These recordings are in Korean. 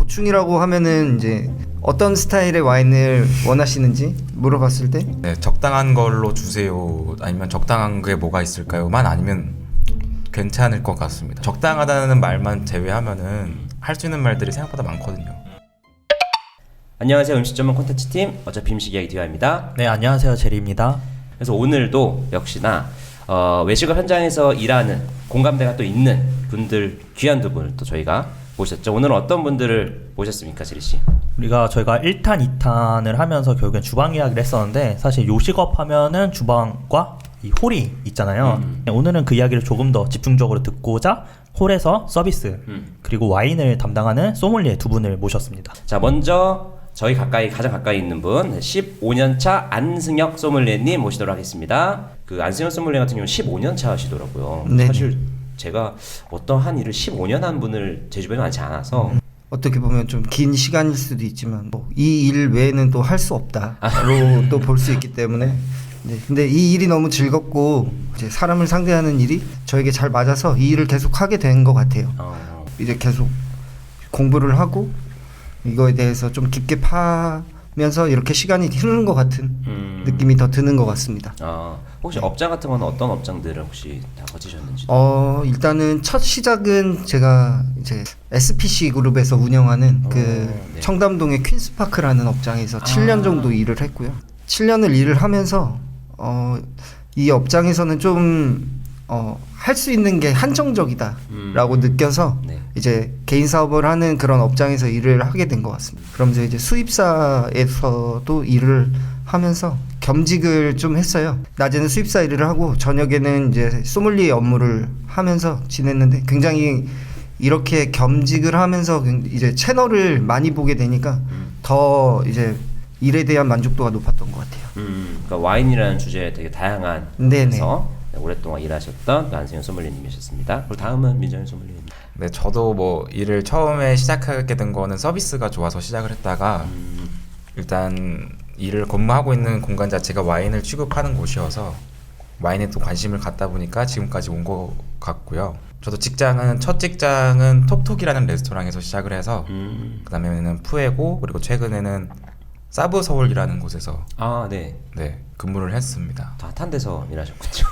고충이라고 하면은 이제 어떤 스타일의 와인을 원하시는지 물어봤을 때 네, 적당한 걸로 주세요. 아니면 적당한 게 뭐가 있을까요?만 아니면 괜찮을 것 같습니다. 적당하다는 말만 제외하면은 할 수 있는 말들이 생각보다 많거든요. 안녕하세요. 음식 전문 콘텐츠 팀 어차피 음식 이야기 디와입니다. 네, 안녕하세요. 제리입니다. 그래서 오늘도 역시나 외식업 현장에서 일하는 공감대가 또 있는 분들, 귀한 두 분을 또 저희가 모셨죠. 오늘은 어떤 분들을 모셨습니까, 제리 씨? 저희가 1탄, 2탄을 하면서 결국엔 주방 이야기를 했었는데, 사실 요식업 하면은 주방과 이 홀이 있잖아요. 오늘은 그 이야기를 조금 더 집중적으로 듣고자 홀에서 서비스 그리고 와인을 담당하는 소믈리에 두 분을 모셨습니다. 자, 먼저 저희 가장 가까이 있는 분 15년차 안승혁 소믈리에님 모시도록 하겠습니다. 그 안승혁 소믈리에 같은 경우는 15년차 하시더라고요. 네네. 사실 제가 어떠한 일을 15년 한 분을 제 주변에 많지 않아서 어떻게 보면 좀 긴 시간일 수도 있지만 이 일 외에는 또 할 수 없다로 또 볼 수 있기 때문에 네. 근데 이 일이 너무 즐겁고 이제 사람을 상대하는 일이 저에게 잘 맞아서 이 일을 계속 하게 된 것 같아요. 이제 계속 공부를 하고 이거에 대해서 좀 깊게 파면서 이렇게 시간이 흐르는 것 같은 느낌이 더 드는 것 같습니다. 혹시 업장 같은 건 어떤 업장들을 혹시 다 거치셨는지? 일단은 첫 시작은 제가 이제 SPC 그룹에서 운영하는 네. 청담동의 퀸스파크라는 업장에서 7년 정도 일을 했고요. 7년을 일을 하면서 이 업장에서는 좀 할 수 있는 게 한정적이다라고 느껴서 네. 이제 개인 사업을 하는 그런 업장에서 일을 하게 된 것 같습니다. 그러면서 이제 수입사에서도 일을 하면서 겸직을 좀 했어요. 낮에는 수입사 일을 하고 저녁에는 이제 소믈리에 업무를 하면서 지냈는데 굉장히 이렇게 겸직을 하면서 이제 채널을 많이 보게 되니까 더 이제 일에 대한 만족도가 높았던 것 같아요. 그러니까 와인이라는 주제에 되게 다양한 네네. 곳에서 오랫동안 일하셨던 안승현 소믈리에님이셨습니다. 그리고 다음은 민정현 소믈리에님. 네, 저도 뭐 일을 처음에 시작하게 된 거는 서비스가 좋아서 시작을 했다가 일단 일을 근무하고 있는 공간 자체가 와인을 취급하는 곳이어서 와인에 또 관심을 갖다 보니까 지금까지 온 것 같고요. 저도 첫 직장은 톡톡이라는 레스토랑에서 시작을 해서 그다음에는 푸에고 그리고 최근에는 사브 서울이라는 곳에서 네. 근무를 했습니다. 다 핫한 데서 일하셨군요.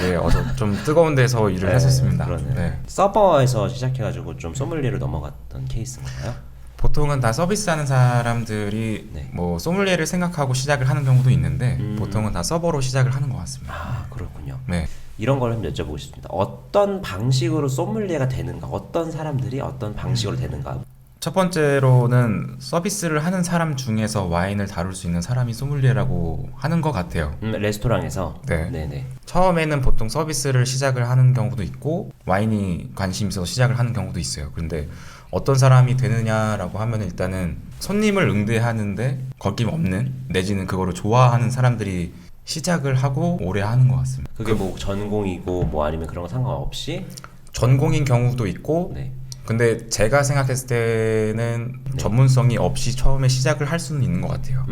네, 어서 좀 뜨거운 데서 일을 했었습니다. 그러네요. 네. 서버에서 시작해가지고 좀 소믈리에로 넘어갔던 케이스인가요? 보통은 다 서비스하는 사람들이 네. 뭐 소믈리에를 생각하고 시작을 하는 경우도 있는데 보통은 다 서버로 시작을 하는 것 같습니다. 그렇군요. 네. 이런 걸 한번 여쭤보고 싶습니다. 어떤 방식으로 소믈리에가 되는가? 어떤 사람들이 어떤 방식으로 되는가? 첫 번째로는 서비스를 하는 사람 중에서 와인을 다룰 수 있는 사람이 소믈리에라고 하는 것 같아요. 레스토랑에서? 네. 네네. 처음에는 보통 서비스를 시작을 하는 경우도 있고 와인이 관심 있어서 시작을 하는 경우도 있어요. 그런데 어떤 사람이 되느냐라고 하면 일단은 손님을 응대하는데 거낌 없는 내지는 그거를 좋아하는 사람들이 시작을 하고 오래 하는 것 같습니다. 그게 뭐 전공이고 뭐 아니면 그런 거 상관없이? 전공인 경우도 있고 네. 근데 제가 생각했을 때는 전문성이 없이 처음에 시작을 할 수는 있는 것 같아요.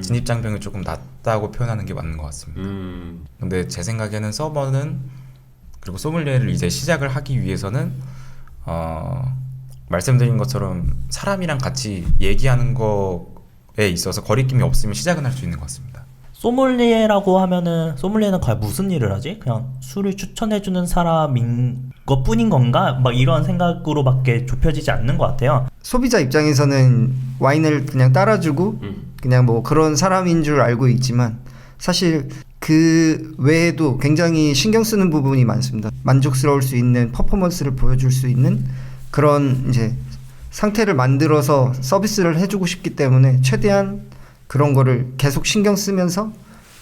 진입장벽이 조금 낮다고 표현하는 게 맞는 것 같습니다. 근데 제 생각에는 서버는 그리고 소믈리에를 이제 시작을 하기 위해서는 말씀드린 것처럼 사람이랑 같이 얘기하는 거에 있어서 거리낌이 없으면 시작은 할 수 있는 것 같습니다. 소믈리에라고 하면은 소믈리에는 과연 무슨 일을 하지? 그냥 술을 추천해주는 사람인 것뿐인 건가? 막 이런 생각으로밖에 좁혀지지 않는 것 같아요. 소비자 입장에서는 와인을 그냥 따라주고 그냥 뭐 그런 사람인 줄 알고 있지만 사실 그 외에도 굉장히 신경 쓰는 부분이 많습니다. 만족스러울 수 있는 퍼포먼스를 보여줄 수 있는 그런 이제 상태를 만들어서 서비스를 해주고 싶기 때문에 최대한 그런 거를 계속 신경 쓰면서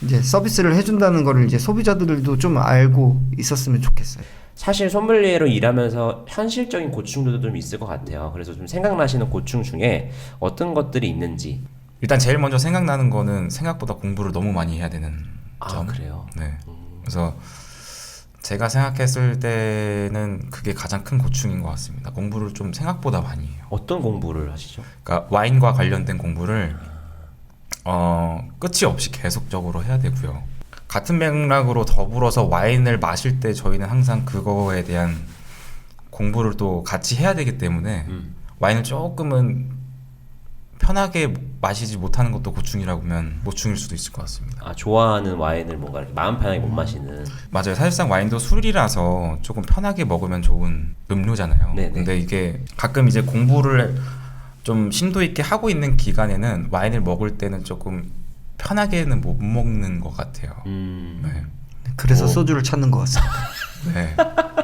이제 서비스를 해준다는 거를 이제 소비자들도 좀 알고 있었으면 좋겠어요. 사실 소믈리에로 일하면서 현실적인 고충들도 좀 있을 것 같아요. 그래서 좀 생각나시는 고충 중에 어떤 것들이 있는지. 일단 제일 먼저 생각나는 거는 생각보다 공부를 너무 많이 해야 되는 점. 그래요? 네. 그래서 제가 생각했을 때는 그게 가장 큰 고충인 것 같습니다. 공부를 좀 생각보다 많이 해요. 어떤 공부를 하시죠? 그러니까 와인과 관련된 공부를 끝이 없이 계속적으로 해야 되고요. 같은 맥락으로 더불어서 와인을 마실 때 저희는 항상 그거에 대한 공부를 또 같이 해야 되기 때문에 와인을 조금은 편하게 마시지 못하는 것도 고충이라고 하면 모충일 수도 있을 것 같습니다. 아, 좋아하는 와인을 뭔가 이렇게 마음 편하게 못 마시는. 맞아요. 사실상 와인도 술이라서 조금 편하게 먹으면 좋은 음료잖아요. 네네. 근데 이게 가끔 이제 공부를 좀 심도 있게 하고 있는 기간에는 와인을 먹을 때는 조금 편하게는 못 먹는 것 같아요. 네. 그래서 뭐. 소주를 찾는 것 같습니다. 네,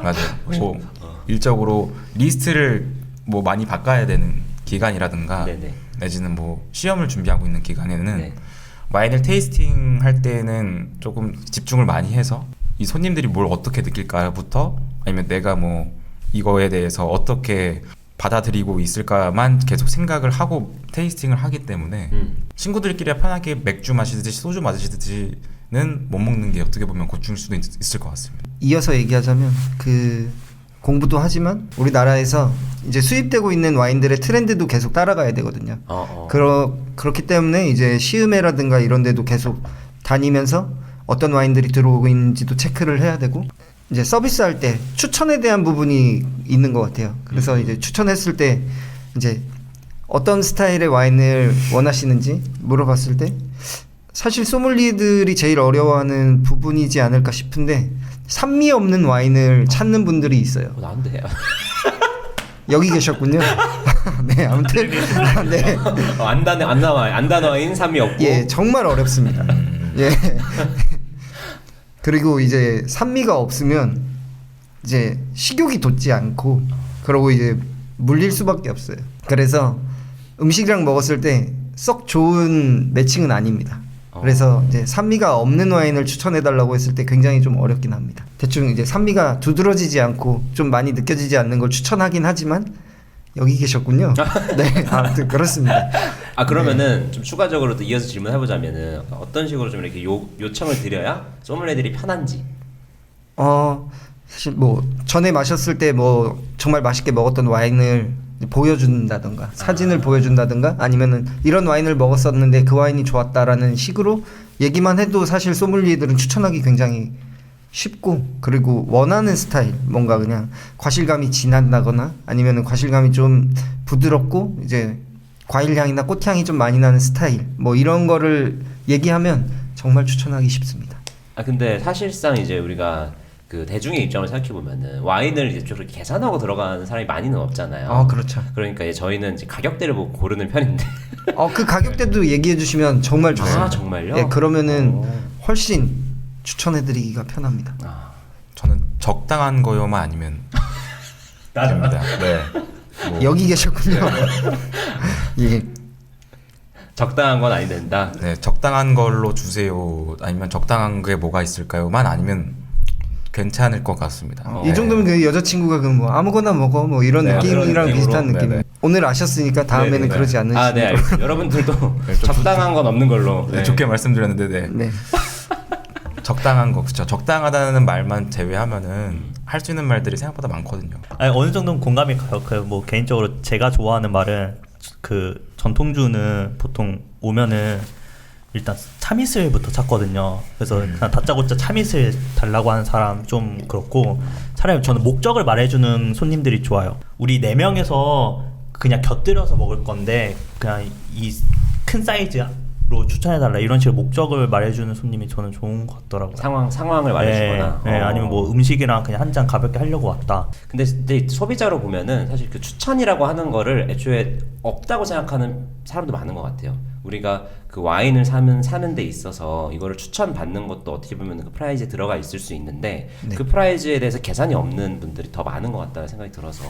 맞아요. 뭐 일적으로 리스트를 뭐 많이 바꿔야 되는 기간이라든가 네네. 내지는 뭐 시험을 준비하고 있는 기간에는 네. 와인을 테이스팅 할 때는 조금 집중을 많이 해서 이 손님들이 뭘 어떻게 느낄까부터 아니면 내가 뭐 이거에 대해서 어떻게 받아들이고 있을까만 계속 생각을 하고 테이스팅을 하기 때문에 친구들끼리 편하게 맥주 마시듯이 소주 마시듯이는 못 먹는 게 어떻게 보면 고충일 수도 있을 것 같습니다. 이어서 얘기하자면 그 공부도 하지만 우리나라에서 이제 수입되고 있는 와인들의 트렌드도 계속 따라가야 되거든요. 그렇기 때문에 이제 시음회라든가 이런 데도 계속 다니면서 어떤 와인들이 들어오고 있는지도 체크를 해야 되고 이제 서비스할 때 추천에 대한 부분이 있는 것 같아요. 그래서 이제 추천했을 때 이제 어떤 스타일의 와인을 원하시는지 물어봤을 때 사실 소믈리에들이 제일 어려워하는 부분이지 않을까 싶은데 산미 없는 와인을 찾는 분들이 있어요. 난데. 여기 계셨군요. 네, 아무튼 네, 안 단어인 산미 없고. 예, 정말 어렵습니다. 예. 그리고 이제 산미가 없으면 이제 식욕이 돋지 않고 그러고 이제 물릴 수밖에 없어요. 그래서 음식이랑 먹었을 때 썩 좋은 매칭은 아닙니다. 그래서 이제 산미가 없는 와인을 추천해 달라고 했을 때 굉장히 좀 어렵긴 합니다. 대충 이제 산미가 두드러지지 않고 좀 많이 느껴지지 않는 걸 추천하긴 하지만 여기 계셨군요. 네, 아무튼 그렇습니다. 아, 그러면은 좀 추가적으로 또 이어서 질문해 보자면은 어떤 식으로 좀 이렇게 요청을 드려야 소믈리에들이 편한지. 사실 뭐 전에 마셨을 때 뭐 정말 맛있게 먹었던 와인을 보여준다던가 사진을 보여준다던가 아니면은 이런 와인을 먹었었는데 그 와인이 좋았다라는 식으로 얘기만 해도 사실 소믈리에들은 추천하기 굉장히 쉽고 그리고 원하는 스타일 뭔가 그냥 과실감이 진하다거나 아니면은 과실감이 좀 부드럽고 이제 과일 향이나 꽃 향이 좀 많이 나는 스타일 뭐 이런 거를 얘기하면 정말 추천하기 쉽습니다. 아, 근데 사실상 이제 우리가 그 대중의 입장을 생각해 보면은 와인을 이제 좀 그렇게 계산하고 들어가는 사람이 많이는 없잖아요. 그렇죠. 그러니까 이제 저희는 이제 가격대를 보고 고르는 편인데. 그 가격대도 얘기해 주시면 정말 좋습니다. 아, 정말요? 예, 그러면은 훨씬 추천해 드리기가 편합니다. 저는 적당한 거요만 아니면 됩니다. 네. 뭐, 여기 계셨군요. 예. 적당한 건 아니 된다. 네, 적당한 걸로 주세요. 아니면 적당한 게 뭐가 있을까요만 아니면 괜찮을 것 같습니다. 이 정도면 그 여자친구가 그 뭐 아무거나 먹어 뭐 이런 네, 느낌이랑 그런 느낌으로. 비슷한 느낌. 네네. 오늘 아셨으니까 다음에는 네네네. 그러지 않으시고. 아, 네, 알겠습니다. 여러분들도 네, 좀 적당한 건 없는 걸로. 네, 좋게 말씀드렸는데 네. 네. 적당한 거 그렇죠. 적당하다는 말만 제외하면은 할 수 있는 말들이 생각보다 많거든요. 아니, 어느 정도는 공감이 가요. 그 뭐 개인적으로 제가 좋아하는 말은 그 전통주는 보통 오면은 일단 참이슬부터 찾거든요. 그래서 그냥 다짜고짜 참이슬 달라고 하는 사람 좀 그렇고 차라리 저는 목적을 말해주는 손님들이 좋아요. 우리 4명에서 그냥 곁들여서 먹을 건데 그냥 이 큰 사이즈로 추천해달라 이런 식으로 목적을 말해주는 손님이 저는 좋은 것 같더라고요. 상황을 말해주거나. 네, 아니면 뭐 음식이랑 그냥 한 잔 가볍게 하려고 왔다. 근데 이제 소비자로 보면은 사실 그 추천이라고 하는 거를 애초에 없다고 생각하는 사람도 많은 것 같아요. 우리가 그 와인을 사는 데 있어서 이거를 추천받는 것도 어떻게 보면 그 프라이즈에 들어가 있을 수 있는데 네. 그 프라이즈에 대해서 계산이 없는 분들이 더 많은 것 같다는 생각이 들어서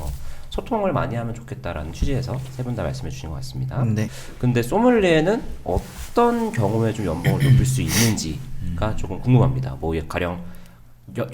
소통을 많이 하면 좋겠다라는 취지에서 세 분 다 말씀해 주신 것 같습니다. 네. 근데 소믈리에는 어떤 경우에 좀 연봉을 높일 수 있는지가 조금 궁금합니다. 뭐 가령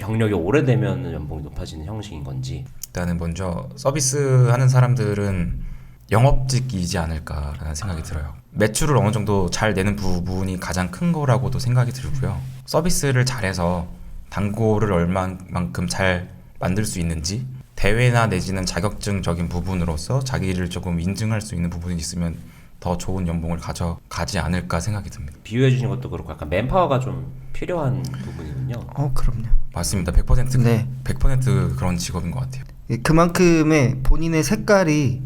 경력이 오래되면 연봉이 높아지는 형식인 건지. 일단은 먼저 서비스하는 사람들은 영업직이지 않을까라는 생각이 들어요. 매출을 어느 정도 잘 내는 부분이 가장 큰 거라고도 생각이 들고요. 서비스를 잘해서 단골을 얼마만큼 잘 만들 수 있는지 대회나 내지는 자격증적인 부분으로서 자기를 조금 인증할 수 있는 부분이 있으면 더 좋은 연봉을 가져가지 않을까 생각이 듭니다. 비유해 주신 것도 그렇고 약간 맨파워가 좀 필요한 부분이군요. 그럼요. 맞습니다. 100% 네. 100% 그런 직업인 것 같아요. 그만큼의 본인의 색깔이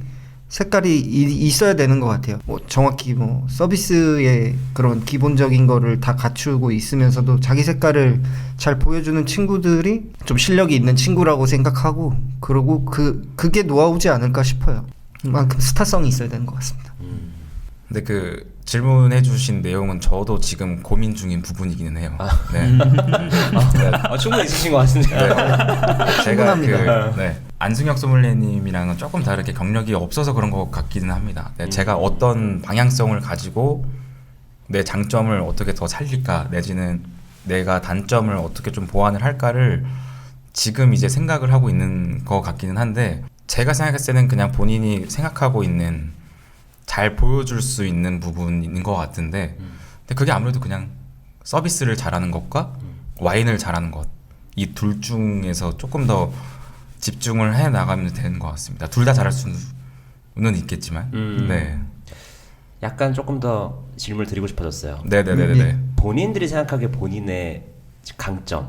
색깔이 있어야 되는 것 같아요. 뭐 정확히 뭐 서비스의 그런 기본적인 거를 다 갖추고 있으면서도 자기 색깔을 잘 보여주는 친구들이 좀 실력이 있는 친구라고 생각하고, 그리고 그게 노하우지 않을까 싶어요. 그만큼 스타성이 있어야 되는 것 같습니다. 근데 그 질문해주신 내용은 저도 지금 고민 중인 부분이기는 해요. 네. 충분히 있으신 것 같은데. 제가 충분합니다. 안승혁 소믈리에님이랑은 조금 다르게 경력이 없어서 그런 것 같기는 합니다. 제가 어떤 방향성을 가지고 내 장점을 어떻게 더 살릴까, 내지는 내가 단점을 어떻게 좀 보완을 할까를 지금 이제 생각을 하고 있는 것 같기는 한데, 제가 생각했을 때는 그냥 본인이 생각하고 있는 잘 보여줄 수 있는 부분인 것 같은데, 근데 그게 아무래도 그냥 서비스를 잘하는 것과 와인을 잘하는 것, 이 둘 중에서 조금 더 집중을 해 나가면 되는 것 같습니다. 둘 다 잘할 수는 있겠지만. 네. 약간 조금 더 질문을 드리고 싶어졌어요. 네네네네. 본인들이 생각하기에 본인의 강점은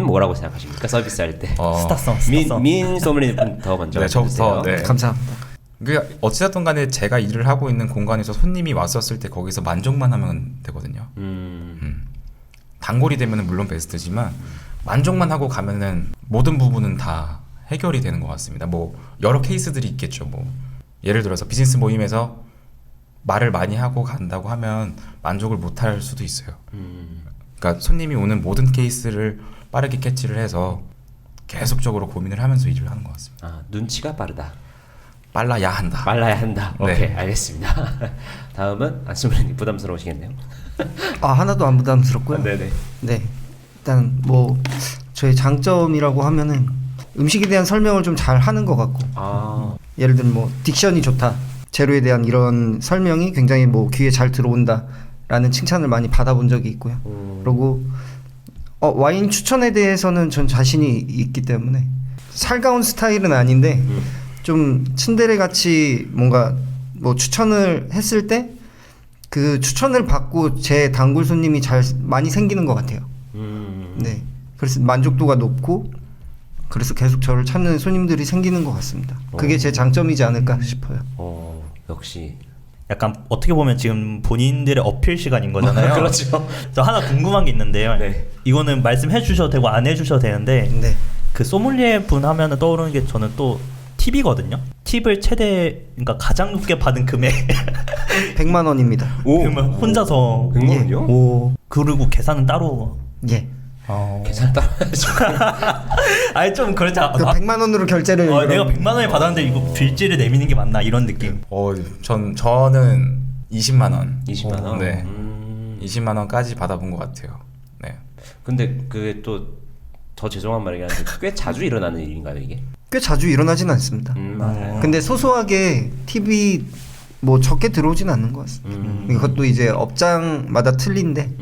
뭐라고 생각하십니까? 서비스할 때. 스타성. 민 소믈리에부터 먼저 네, 저부터. 해주세요. 네. 감사합니다. 그 어찌됐든 간에 제가 일을 하고 있는 공간에서 손님이 왔었을 때 거기서 만족만 하면 되거든요. 단골이 되면 물론 베스트지만 만족만 하고 가면은 모든 부분은 다 해결이 되는 것 같습니다. 뭐 여러 케이스들이 있겠죠. 뭐 예를 들어서 비즈니스 모임에서 말을 많이 하고 간다고 하면 만족을 못할 수도 있어요. 그러니까 손님이 오는 모든 케이스를 빠르게 캐치를 해서 계속적으로 고민을 하면서 일을 하는 것 같습니다. 눈치가 빠르다. 빨라야 한다. 빨라야 한다. 네. 오케이, 알겠습니다. 다음은 안수민님 부담스러우시겠네요. 하나도 안 부담스럽고요. 네네. 네, 일단 뭐 저의 장점이라고 하면은 음식에 대한 설명을 좀 잘 하는 것 같고, 예를 들면 뭐 딕션이 좋다, 재료에 대한 이런 설명이 굉장히 뭐 귀에 잘 들어온다라는 칭찬을 많이 받아본 적이 있고요. 그리고 와인 추천에 대해서는 전 자신이 있기 때문에 살가운 스타일은 아닌데 좀 츤데레 같이 뭔가 뭐 추천을 했을 때 그 추천을 받고 제 단골 손님이 많이 생기는 것 같아요. 네, 그래서 만족도가 높고 그래서 계속 저를 찾는 손님들이 생기는 것 같습니다. 그게 제 장점이지 않을까 싶어요. 역시. 약간 어떻게 보면 지금 본인들의 어필 시간인 거잖아요. 그렇죠. 저 하나 궁금한 게 있는데요. 네. 이거는 말씀해 주셔도 되고 안 해주셔도 되는데, 네, 그 소믈리에 분 하면은 떠오르는 게 저는 또 팁이거든요. 팁을 그러니까 가장 높게 받은 금액 100만 원입니다. 그러면 혼자서 100만 원이요? 오, 그리고 계산은 따로. 예. 계산 따로 해야죠. 아니 좀 그렇지 않아? 그 100만 원으로 결제를 내가 100만 원에 받았는데 이거 빌지를 내미는 게 맞나 이런 느낌. 저는 20만 원. 20만 원? 네. 20만 원까지 받아본 것 같아요. 네. 근데 그게 또 더 죄송한 말이긴 한데 꽤 자주 일어나는 일인가요, 이게? 꽤 자주 일어나진 않습니다. 맞아요. 근데 소소하게 팁이 뭐 적게 들어오진 않는 것 같습니다. 이것도 이제 업장마다 틀린데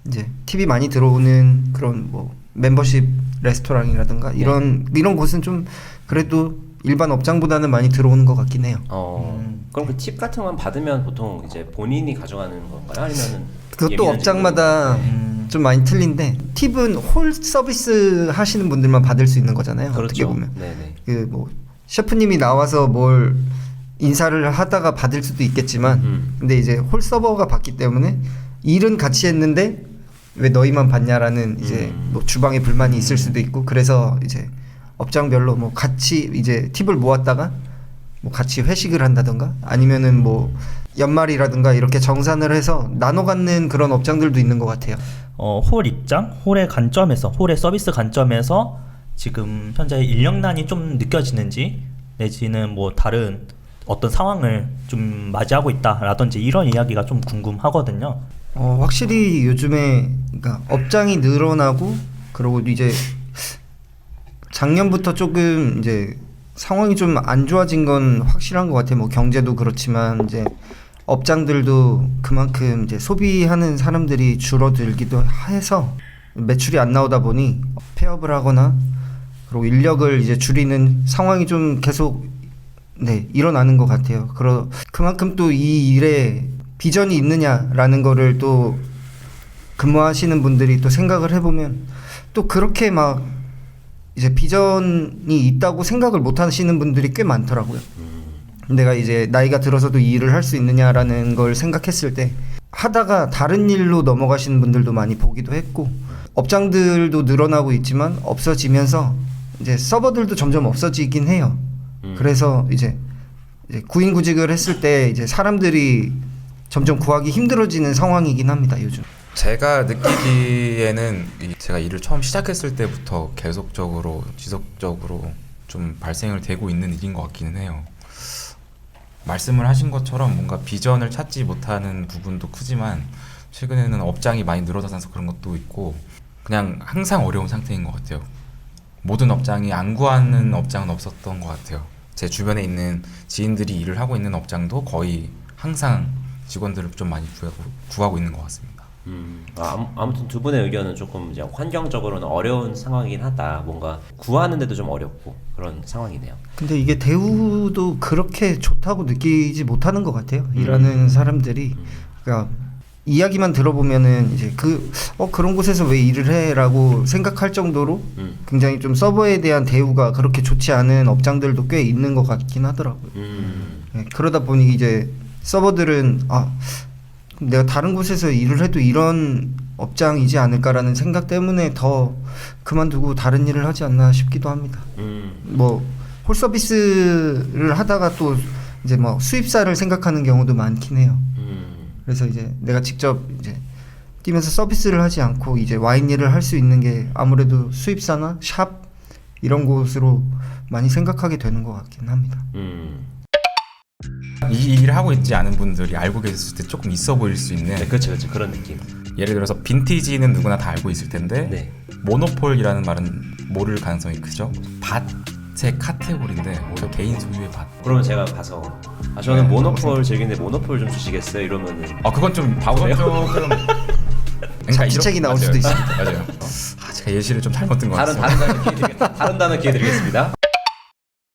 이제 팁이 많이 들어오는 그런 뭐 멤버십 레스토랑이라든가 이런 곳은 좀 그래도 일반 업장보다는 많이 들어오는 것 같긴 해요. 그럼 그 팁 같은 건 받으면 보통 이제 본인이 가져가는 건가요? 아니면은 그것도 예민한 업장마다 좀 많이 틀린데, 팁은 홀 서비스 하시는 분들만 받을 수 있는 거잖아요. 그렇죠. 어떻게 보면 네네. 그 뭐 셰프님이 나와서 뭘 인사를 하다가 받을 수도 있겠지만, 근데 이제 홀 서버가 받기 때문에 일은 같이 했는데 왜 너희만 받냐라는 이제 뭐 주방에 불만이 있을 수도 있고, 그래서 이제 업장별로 뭐 같이 이제 팁을 모았다가 뭐 같이 회식을 한다던가 아니면은 뭐 연말이라든가 이렇게 정산을 해서 나눠 갖는 그런 업장들도 있는 것 같아요. 홀 입장, 홀의 관점에서, 홀의 서비스 관점에서 지금 현재 인력난이 좀 느껴지는지, 내지는 뭐 다른 어떤 상황을 좀 맞이하고 있다라든지 이런 이야기가 좀 궁금하거든요. 확실히 요즘에 그러니까 업장이 늘어나고, 그리고 이제 작년부터 조금 이제 상황이 좀 안 좋아진 건 확실한 것 같아요. 뭐 경제도 그렇지만 이제 업장들도 그만큼 이제 소비하는 사람들이 줄어들기도 해서 매출이 안 나오다 보니 폐업을 하거나 그리고 인력을 이제 줄이는 상황이 좀 계속 일어나는 것 같아요. 그만큼 또 이 일에 비전이 있느냐라는 거를 또 근무하시는 분들이 또 생각을 해보면 또 그렇게 막 이제 비전이 있다고 생각을 못 하시는 분들이 꽤 많더라고요. 내가 이제 나이가 들어서도 이 일을 할 수 있느냐라는 걸 생각했을 때 하다가 다른 일로 넘어가시는 분들도 많이 보기도 했고 업장들도 늘어나고 있지만 없어지면서 이제 서버들도 점점 없어지긴 해요. 그래서 이제 구인구직을 했을 때 이제 사람들이 점점 구하기 힘들어지는 상황이긴 합니다, 요즘. 제가 느끼기에는 제가 일을 처음 시작했을 때부터 계속적으로 지속적으로 좀 발생을 되고 있는 일인 것 같기는 해요. 말씀을 하신 것처럼 뭔가 비전을 찾지 못하는 부분도 크지만 최근에는 업장이 많이 늘어나서 그런 것도 있고 그냥 항상 어려운 상태인 것 같아요. 모든 업장이 안 구하는 업장은 없었던 것 같아요. 제 주변에 있는 지인들이 일을 하고 있는 업장도 거의 항상 직원들을 좀 많이 구하고 있는 것 같습니다. 아무튼 두 분의 의견은 조금 이제 환경적으로는 어려운 상황이긴 하다. 뭔가 구하는데도 좀 어렵고 그런 상황이네요. 근데 이게 대우도 그렇게 좋다고 느끼지 못하는 것 같아요. 일하는 사람들이. 그러니까 이야기만 들어보면은 이제 그런 곳에서 왜 일을 해라고 생각할 정도로 굉장히 좀 서버에 대한 대우가 그렇게 좋지 않은 업장들도 꽤 있는 것 같긴 하더라고요. 네, 그러다 보니 이제 서버들은 내가 다른 곳에서 일을 해도 이런 업장이지 않을까라는 생각 때문에 더 그만두고 다른 일을 하지 않나 싶기도 합니다. 뭐 홀서비스를 하다가 또 이제 뭐 수입사를 생각하는 경우도 많긴 해요. 그래서 이제 내가 직접 이제 뛰면서 서비스를 하지 않고 이제 와인 일을 할 수 있는 게 아무래도 수입사나 샵 이런 곳으로 많이 생각하게 되는 것 같긴 합니다. 이 일을 하고 있지 않은 분들이 알고 계실 때 조금 있어 보일 수 있는 네, 그렇죠, 그런 느낌. 예를 들어서 빈티지는 누구나 다 알고 있을 텐데 네. 모노폴이라는 말은 모를 가능성이 크죠. 밭의 카테고리인데 오히려 개인 소유의 밭. 그러면 제가 가서 저는 모노폴 즐기는데 모노폴 좀 주시겠어요? 이러면은 그건 좀 바보네요. 잡지책이 나올 수도 있습니다. 맞아요. 제가 예시를 좀 잘못 든 것 같습니다. 다른 단어 기회 드리겠습니다.